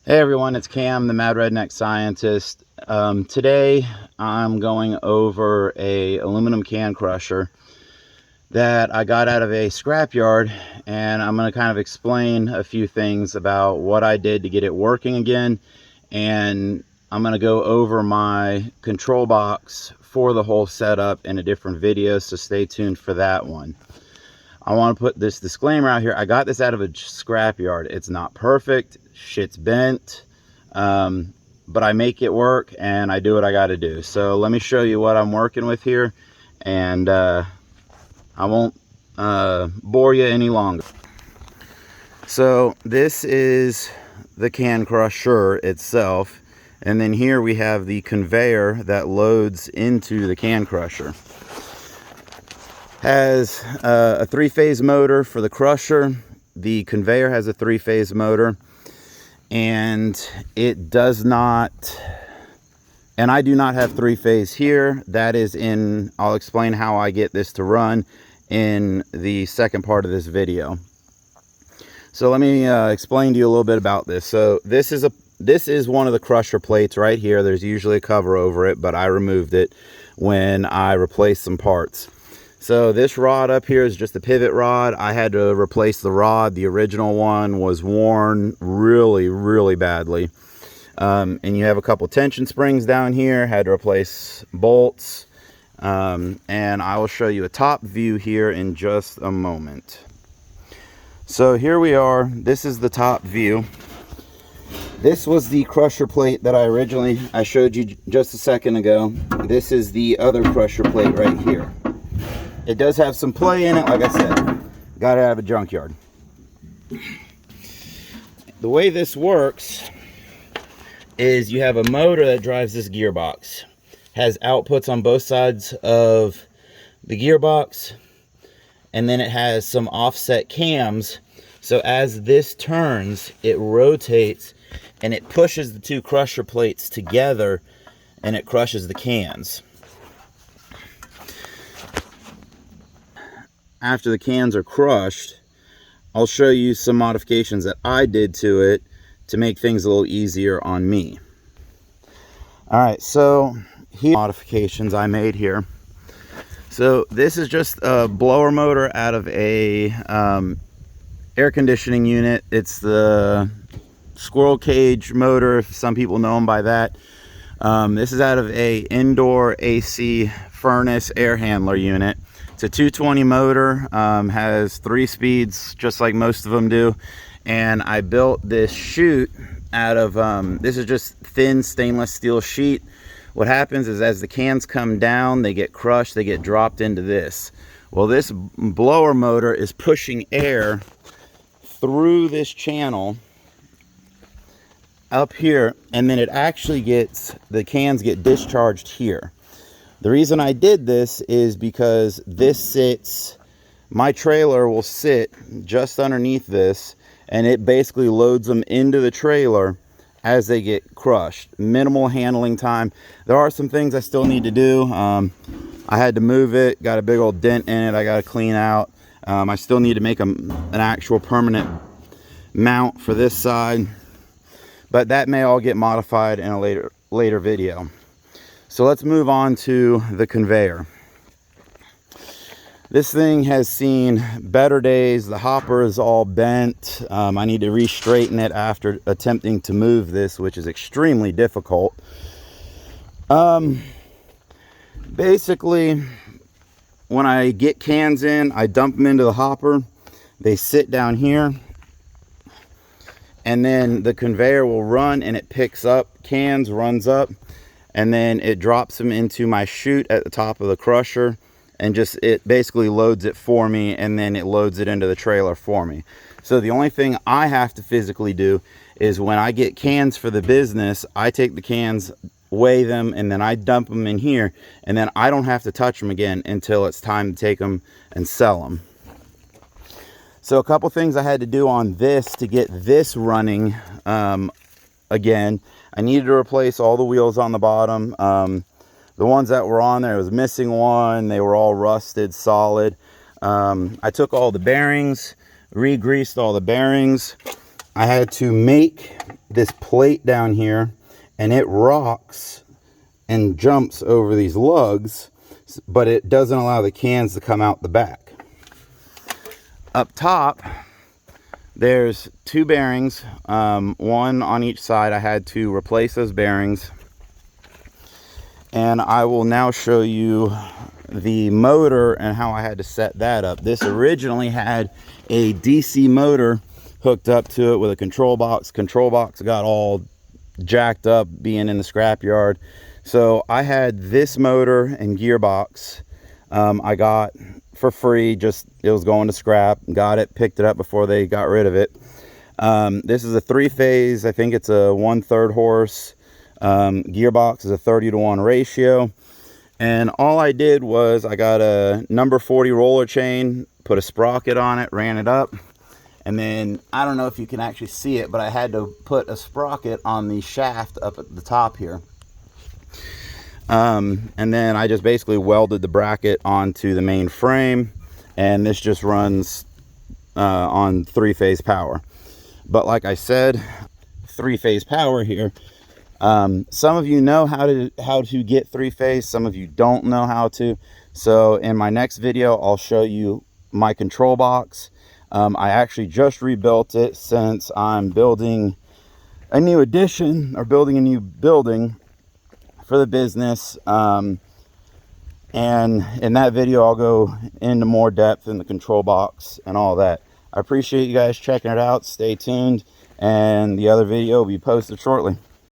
Hey everyone, it's Cam, the Mad Redneck Scientist. Today I'm going over a aluminum can crusher that I got out of a scrapyard, and I'm going to kind of explain a few things about what I did to get it working again, and I'm going to go over my control box for the whole setup in a different video, so stay tuned for that one. I want to put this disclaimer out here. I got this out of a scrapyard. It's not perfect. Shit's bent. But I make it work and I do what I got to do. So let me show you what I'm working with here. And I won't bore you any longer. So this is the can crusher itself. And then here we have the conveyor that loads into the can crusher. Has a three-phase motor for the crusher. The conveyor has a three-phase motor, and it does not, and I do not have three-phase here. That is in, I'll explain how I get this to run in the second part of this video. So let me explain to you a little bit about this. So this is one of the crusher plates right here. There's usually a cover over it, but I removed it when I replaced some parts. So this rod up here is just a pivot rod. I had to replace the rod. The original one was worn really badly. And you have a couple tension springs down here. Had to replace bolts. And I will show you a top view here in just a moment. So here we are. This is the top view. This was the crusher plate that I showed you just a second ago. This is the other crusher plate right here. It does have some play in it, like I said. Got it out of a junkyard. The way this works is you have a motor that drives this gearbox. Has outputs on both sides of the gearbox. And then it has some offset cams. So as this turns, it rotates and it pushes the two crusher plates together and it crushes the cans. After the cans are crushed, I'll show you some modifications that I did to it to make things a little easier on me. Alright, so here are modifications I made here. So this is just a blower motor out of a air conditioning unit. It's the squirrel cage motor, if some people know them by that. This is out of a indoor AC furnace air handler unit. It's a 220 motor, has 3 speeds, just like most of them do. And I built this chute out of, this is just thin stainless steel sheet. What happens is as the cans come down, they get crushed, they get dropped into this. Well, this blower motor is pushing air through this channel up here, and then it actually the cans get discharged here. The reason I did this is because my trailer will sit just underneath this, and it basically loads them into the trailer as they get crushed. Minimal handling time. There are some things I still need to do. I had to move it, got a big old dent in it I got to clean out. I still need to make an actual permanent mount for this side, but that may all get modified in a later video. So let's move on to the conveyor. This thing has seen better days. The hopper is all bent. I need to re-straighten it after attempting to move this, which is extremely difficult. Basically, when I get cans in, I dump them into the hopper. They sit down here. And then the conveyor will run and it picks up cans, runs up. And then it drops them into my chute at the top of the crusher, and it basically loads it for me, and then it loads it into the trailer for me. So the only thing I have to physically do is when I get cans for the business, I take the cans, weigh them, and then I dump them in here, and then I don't have to touch them again until it's time to take them and sell them. So a couple things I had to do on this to get this running again. I needed to replace all the wheels on the bottom. The ones that were on there, was missing one. They were all rusted, solid. I took all the bearings, re-greased all the bearings. I had to make this plate down here, and it rocks and jumps over these lugs, but it doesn't allow the cans to come out the back. Up top, there's two bearings, one on each side. I had to replace those bearings, and I will now show you the motor and how I had to set that up. This originally had a DC motor hooked up to it with a control box. Control box got all jacked up being in the scrapyard, so I had this motor and gearbox I got for free. Just, it was going to scrap. Got it, picked it up before they got rid of it. This is a 3-phase, I think it's a 1/3 horse. Gearbox is a 30-to-1 ratio. And all I did was I got a number 40 roller chain, put a sprocket on it, ran it up. And then, I don't know if you can actually see it, but I had to put a sprocket on the shaft up at the top here. And then I just basically welded the bracket onto the main frame, and this just runs on 3-phase power. But like I said, 3-phase power here. Some of you know how to get 3-phase, some of you don't know how to. So in my next video, I'll show you my control box. I actually just rebuilt it since I'm building a new addition, or building a new building for the business. And in that video, I'll go into more depth in the control box and all that. I appreciate you guys checking it out. Stay tuned, and the other video will be posted shortly.